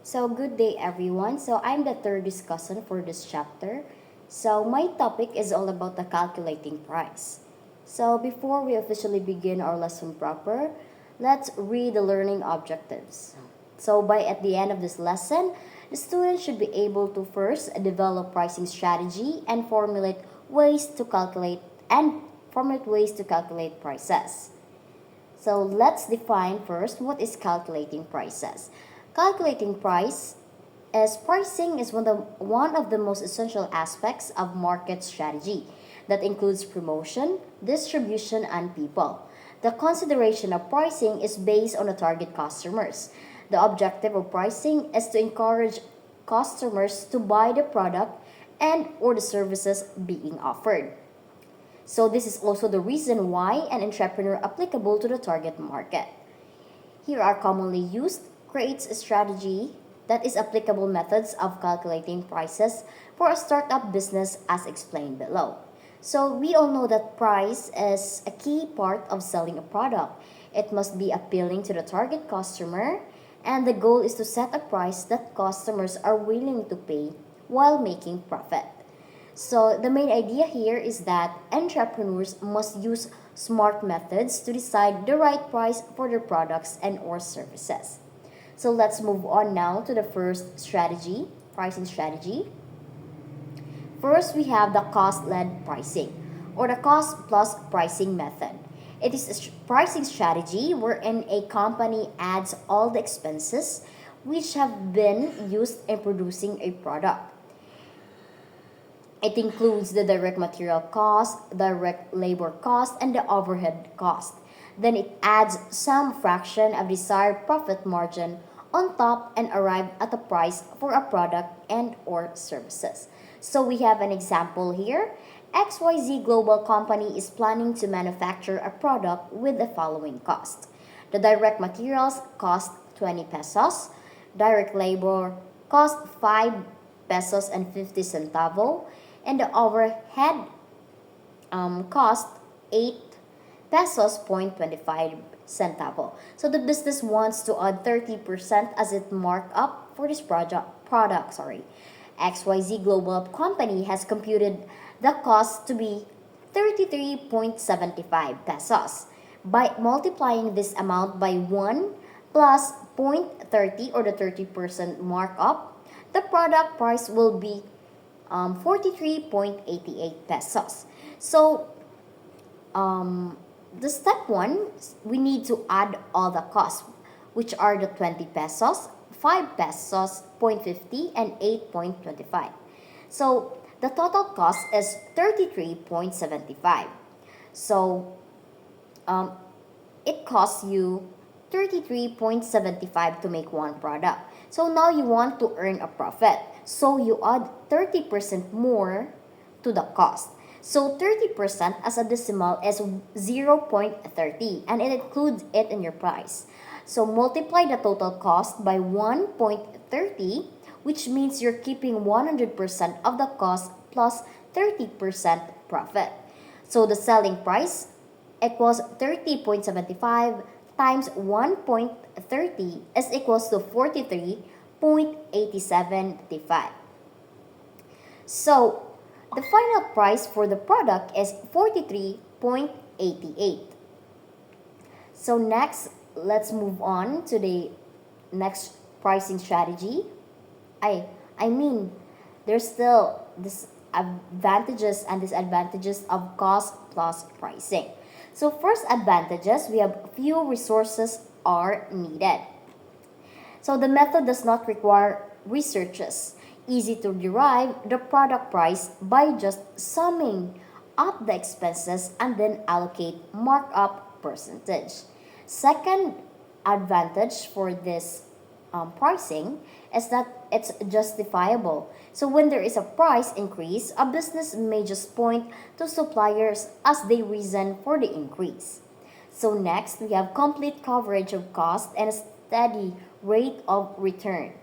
So, good day everyone. So, I'm the third discussant for this chapter. So, my topic is all about the calculating price. So, before we officially begin our lesson proper, let's read the learning objectives. So, by at the end of this lesson, the student should be able to first develop pricing strategy and formulate ways to calculate prices. So let's define first what is calculating prices. Calculating pricing is one of the most essential aspects of market strategy that includes promotion, distribution, and people. The consideration of pricing is based on the target customers. The objective of pricing is to encourage customers to buy the product and or the services being offered. So this is also the reason why an entrepreneur applicable to the target market. Here are commonly used creates a strategy that is applicable methods of calculating prices for a startup business as explained below. So we all know that price is a key part of selling a product. It must be appealing to the target customer and the goal is to set a price that customers are willing to pay while making profit. So the main idea here is that entrepreneurs must use smart methods to decide the right price for their products and or services. So let's move on now to the first strategy, pricing strategy. First, we have the cost-led pricing or the cost plus pricing method. It is a pricing strategy wherein a company adds all the expenses which have been used in producing a product. It includes the direct material cost, direct labor cost, and the overhead cost. Then it adds some fraction of desired profit margin on top and arrive at a price for a product and or services. So we have an example here. XYZ Global Company is planning to manufacture a product with the following cost. The direct materials cost 20 pesos, direct labor cost 5 pesos and 50 centavo, and the overhead cost 8 pesos point 25 centavo. So the business wants to add 30% as it markup for this product. XYZ Global Company has computed the cost to be 33.75 pesos. By multiplying this amount by 1 plus 0.30 or the 30% markup, the product price will be 43.88 pesos. So, the step one, we need to add all the costs, which are the 20 pesos, 5 pesos, 0.50, and 8.25. So, the total cost is 33.75. So, it costs you 33.75 to make one product. So now you want to earn a profit. So you add 30% more to the cost. So 30% as a decimal is 0.30 and it includes it in your price. So multiply the total cost by 1.30, which means you're keeping 100% of the cost plus 30% profit. So the selling price equals 30.75 times 1.30 is equals to 43.8735. So the final price for the product is 43.88. So next, let's move on to the next pricing strategy. I mean, there's still this advantages and disadvantages of cost plus pricing. So first advantages, we have few resources are needed. So the method does not require researches. Easy to derive the product price by just summing up the expenses and then allocate markup percentage. Second advantage for this pricing is that it's justifiable. So when there is a price increase, a business may just point to suppliers as the reason for the increase. So next, we have complete coverage of cost and a steady rate of return.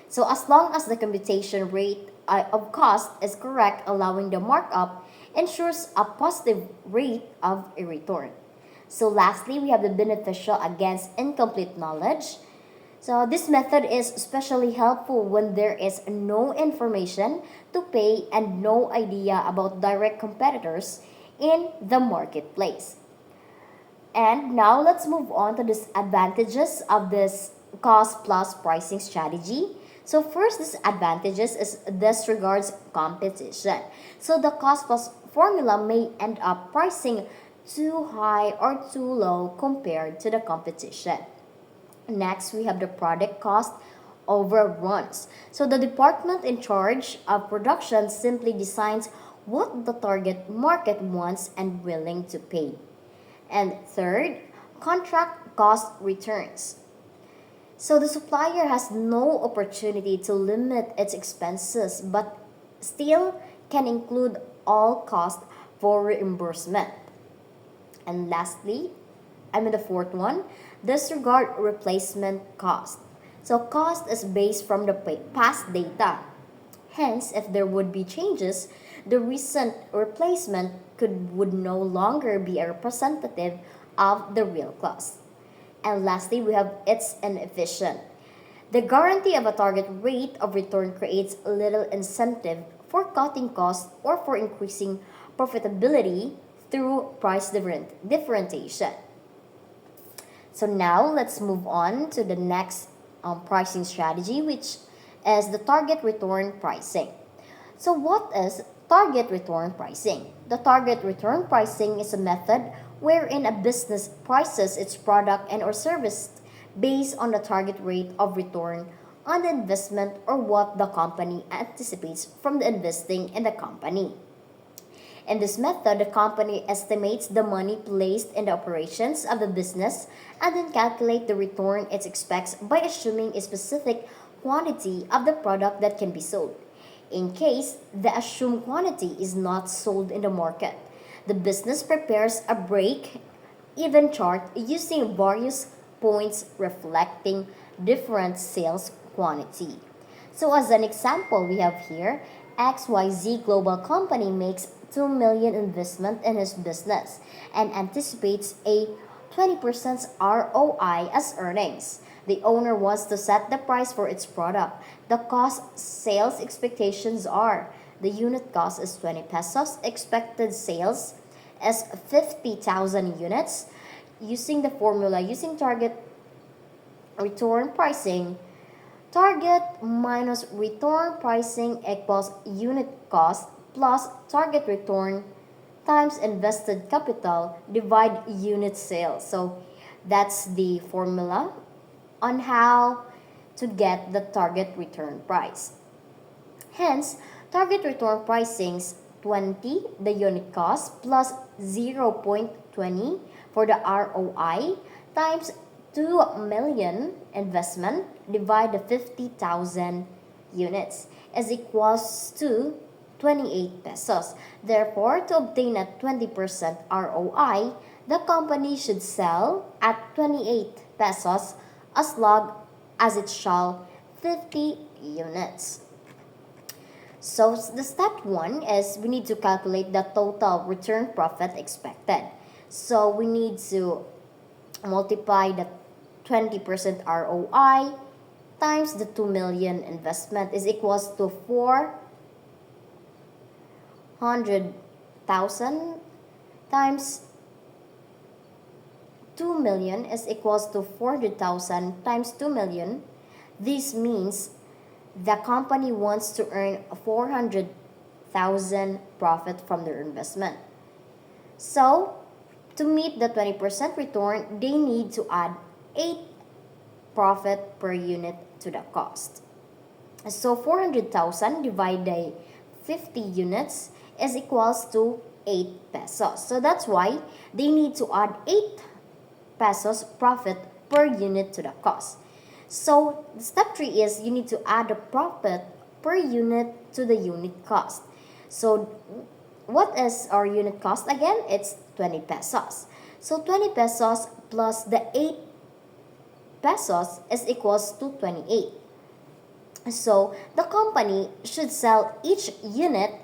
So as long as the computation rate of cost is correct, allowing the markup ensures a positive rate of a return. So lastly, we have the beneficial against incomplete knowledge. So this method is especially helpful when there is no information to pay and no idea about direct competitors in the marketplace. And now let's move on to disadvantages of this cost plus pricing strategy. So first disadvantages is disregards competition. So the cost plus formula may end up pricing too high or too low compared to the competition. Next, we have the product cost overruns. So the department in charge of production simply designs what the target market wants and willing to pay. And third, contract cost returns. So the supplier has no opportunity to limit its expenses but still can include all costs for reimbursement. And lastly, the fourth one, disregard replacement cost. So cost is based from the past data. Hence, if there would be changes, the recent replacement would no longer be a representative of the real cost. And lastly, we have it's inefficient. The guarantee of a target rate of return creates little incentive for cutting costs or for increasing profitability through price differentiation. So now let's move on to the next pricing strategy, which is the target return pricing. So what is target return pricing? The target return pricing is a method wherein a business prices its product and or service based on the target rate of return on the investment or what the company anticipates from the investing in the company. In this method, the company estimates the money placed in the operations of the business and then calculate the return it expects by assuming a specific quantity of the product that can be sold. In case the assumed quantity is not sold in the market, the business prepares a break-even chart using various points reflecting different sales quantity. So as an example, we have here XYZ Global Company makes 2 million investment in his business and anticipates a 20% ROI as earnings. The owner wants to set the price for its product. The cost sales expectations are the unit cost is 20 pesos, expected sales is 50,000 units. Using the formula, using target return pricing, target minus return pricing equals unit cost plus target return times invested capital divide unit sales. So that's the formula on how to get the target return price. Hence, target return pricing's 20, the unit cost, plus 0.20 for the ROI times 2 million investment divide the 50,000 units is equals to 28 pesos. Therefore, to obtain a 20% ROI, the company should sell at 28 pesos as long as it shall 50 units. So the step one is we need to calculate the total return profit expected. So we need to multiply the 20% ROI times the 2 million investment is equals to 400,000 times 2 million is equals to 400,000 times 2 million. This means the company wants to earn 400,000 profit from their investment. So, to meet the 20% return, they need to add 8 profit per unit to the cost. So, 400,000 divided by 50 units is equals to 8 pesos. So, that's why they need to add 8 pesos profit per unit to the cost. So step 3 is you need to add the profit per unit to the unit cost. So what is our unit cost again? It's 20 pesos. So 20 pesos plus the 8 pesos is equals to 28. So the company should sell each unit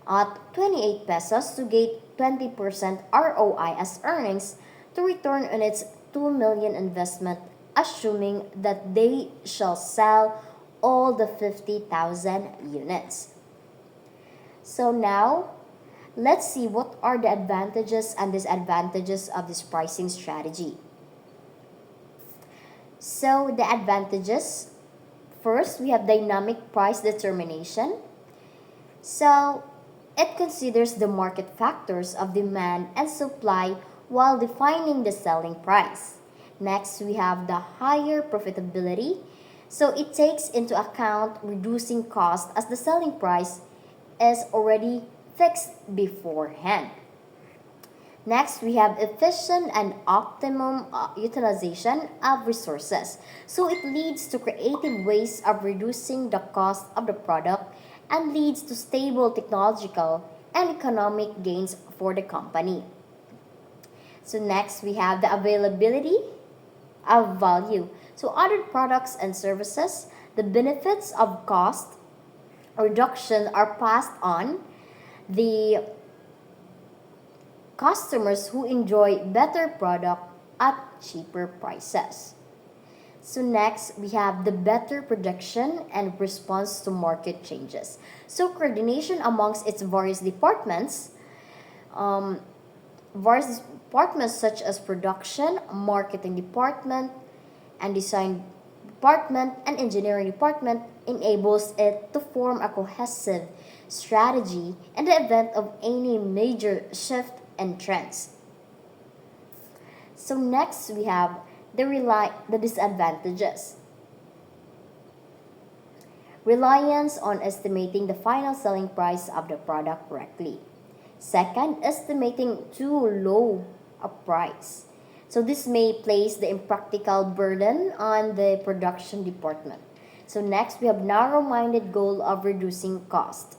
at 28 pesos to get 20% ROI as earnings to return on its 2 million investment assuming that they shall sell all the 50,000 units. So now, let's see what are the advantages and disadvantages of this pricing strategy. So the advantages, first we have dynamic price determination. So it considers the market factors of demand and supply while defining the selling price. Next, we have the higher profitability. So it takes into account reducing cost as the selling price is already fixed beforehand. Next, we have efficient and optimum utilization of resources. So it leads to creative ways of reducing the cost of the product and leads to stable technological and economic gains for the company. So next, we have the availability of value. So other products and services, the benefits of cost reduction are passed on the customers who enjoy better product at cheaper prices. So next, we have the better prediction and response to market changes. So coordination amongst its um, various departments such as production, marketing department, and design department and engineering department enables it to form a cohesive strategy in the event of any major shift in trends. So next we have the disadvantages. Reliance on estimating the final selling price of the product correctly. Second, estimating too low a price. So this may place the impractical burden on the production department. So next, we have narrow-minded goal of reducing cost.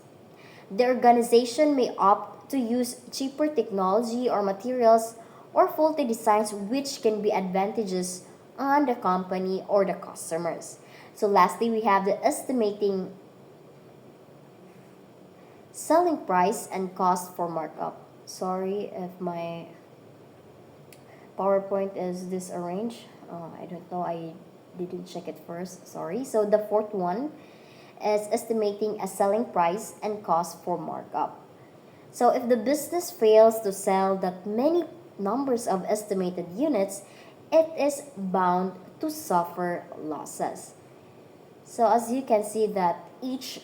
The organization may opt to use cheaper technology or materials or faulty designs which can be advantageous on the company or the customers. So lastly, we have the estimating selling price and cost for markup. Sorry if my PowerPoint is disarranged. I don't know. I didn't check it first. Sorry. So the fourth one is estimating a selling price and cost for markup. So if the business fails to sell that many numbers of estimated units, it is bound to suffer losses. So as you can see that each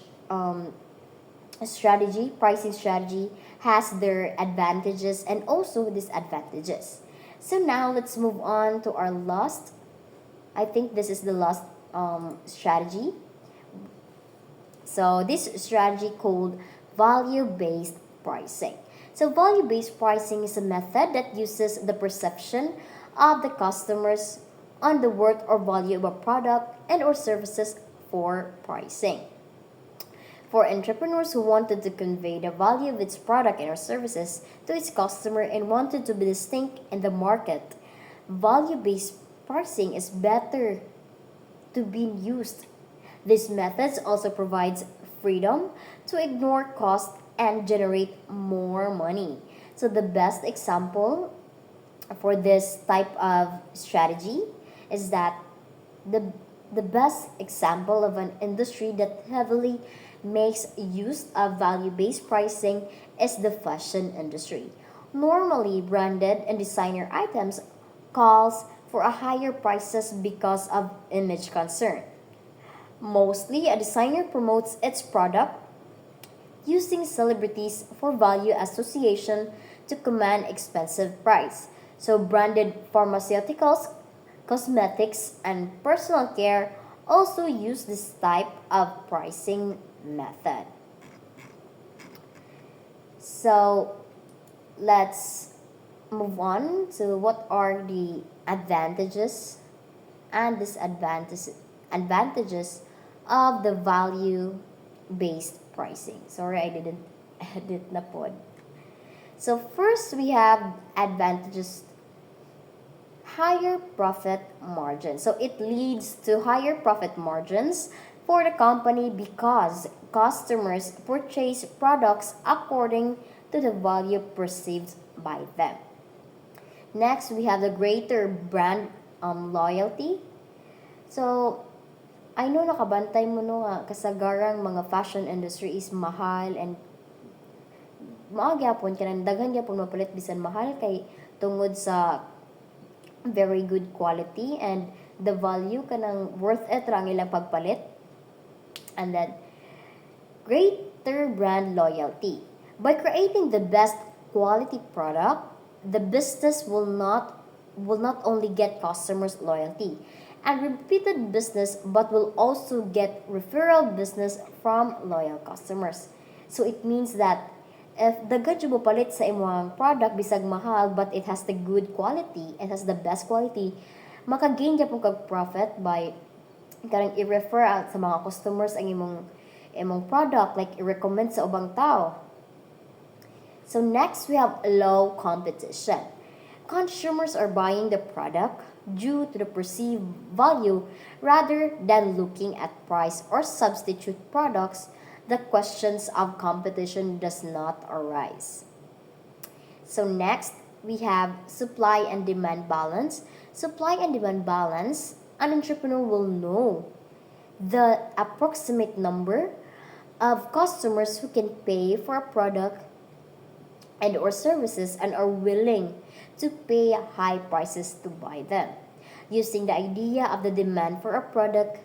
pricing strategy has their advantages and also disadvantages. So now let's move on to our last. I think this is the last strategy. So this strategy called value-based pricing. So value-based pricing is a method that uses the perception of the customers on the worth or value of a product and or services for pricing. For entrepreneurs who wanted to convey the value of its product and or services to its customer and wanted to be distinct in the market, value-based pricing is better to be used. This method also provides freedom to ignore cost and generate more money. So the best example for this type of strategy is that the the best example of an industry that heavily makes use of value-based pricing is the fashion industry. Normally, branded and designer items calls for a higher prices because of image concern. Mostly, a designer promotes its product using celebrities for value association to command expensive price. So branded pharmaceuticals, cosmetics, and personal care also use this type of pricing method. So let's move on to what are the advantages and disadvantages of the value based pricing. Sorry, I didn't edit na pod. So first we have advantages, higher profit margin. So it leads to higher profit margins for the company because customers purchase products according to the value perceived by them. Next, we have the greater brand loyalty. So, I know nakabantay mo no nga kasagarang mga fashion industry is mahal and mao gyapon kanang daghan gyapon mapalit bisan mahal kay tungod sa very good quality and the value kanang worth it ra ang ilang pagpalit. And then greater brand loyalty. By creating the best quality product, the business will not only get customers loyalty and repeated business but will also get referral business from loyal customers. So it means that if daghan jud mo palit sa imong product bisag mahal but it has the good quality, it has the best quality, maka-gain gyapon kag profit by karang i-refer out sa mga customers ang imong product, like i-recommend sa ubang tao. So next we have low competition. Consumers are buying the product due to the perceived value rather than looking at price or substitute products. The questions of competition does not arise. So next, we have supply and demand balance. Supply and demand balance, an entrepreneur will know the approximate number of customers who can pay for a product and or services and are willing to pay high prices to buy them. Using the idea of the demand for a product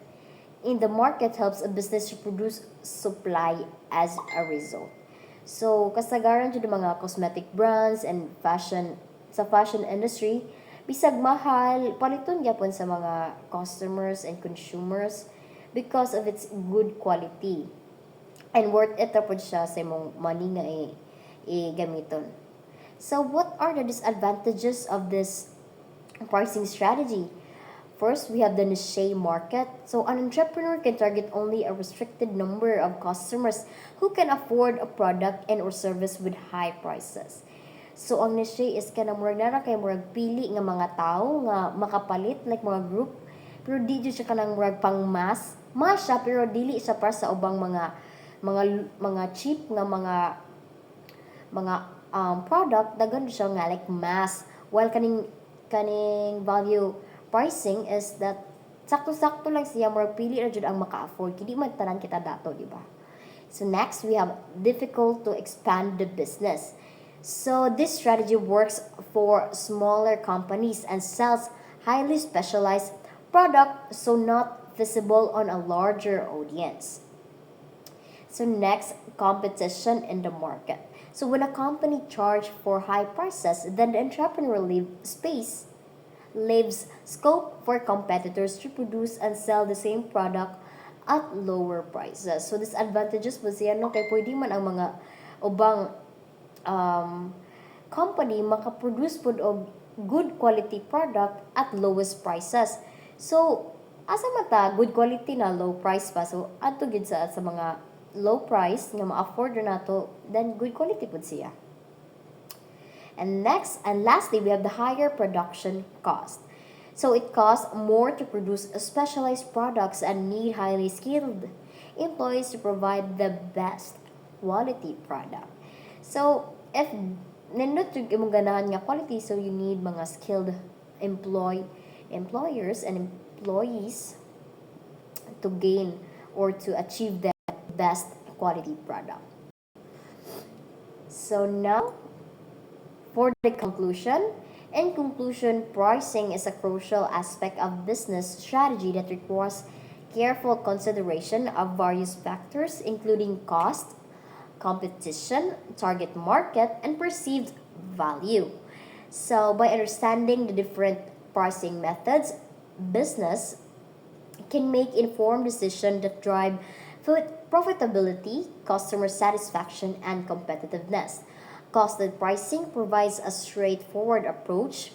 in the market helps a business to produce supply as a result. So, kasagaran jud mga cosmetic brands and fashion industry, bisag mahal, paliton gyapon sa mga customers and consumers because of its good quality. And worth it ra pud siya sa imong money nga i-gamiton. So, what are the disadvantages of this pricing strategy? First, we have the niche market. So, an entrepreneur can target only a restricted number of customers who can afford a product and or service with high prices. So, ang niche is kanang murag nara kay murag pili nga mga tao nga makapalit like mga group, pero di jud siya kanang murag pang mass. Mass siya pero dili siya para sa ubang mga cheap nga mga product daghan siya nga like mass, while kaning value pricing is that sakto-sakto lang siya murag pili ra jud ang maka-afford kay di man tanan kita dato, di ba? So next we have difficult to expand the business. So this strategy works for smaller companies and sells highly specialized product, so not visible on a larger audience. So next, competition in the market. So when a company charge for high prices, then the entrepreneur leaves scope for competitors to produce and sell the same product at lower prices. So disadvantages po siya no kay pwede man ang mga ubang company makaproduce pod og good quality product at lowest prices. So asa mata good quality na low price pa. So adto gid sa mga low price nga ma-afford na nato, then good quality pod siya. And next and lastly, we have the higher production cost. So it costs more to produce specialized products and need highly skilled employees to provide the best quality product. So if nindot yung imong ganahan nga quality, so you need mga skilled employers and employees to gain or to achieve the best quality product. So now, for the conclusion, in conclusion, pricing is a crucial aspect of business strategy that requires careful consideration of various factors, including cost, competition, target market, and perceived value. So, by understanding the different pricing methods, business can make informed decisions that drive profitability, customer satisfaction, and competitiveness. Costed pricing provides a straightforward approach,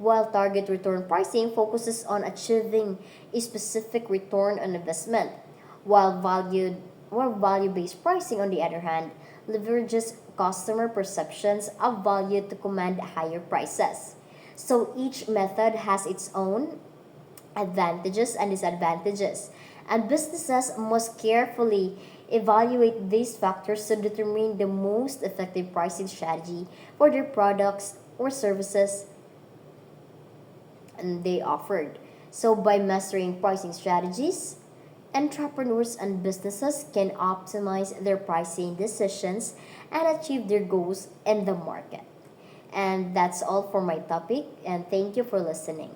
while target return pricing focuses on achieving a specific return on investment, while value-based pricing, on the other hand, leverages customer perceptions of value to command higher prices. So each method has its own advantages and disadvantages, and businesses must carefully evaluate these factors to determine the most effective pricing strategy for their products or services they offered. So, by mastering pricing strategies, entrepreneurs and businesses can optimize their pricing decisions and achieve their goals in the market. And that's all for my topic, and thank you for listening.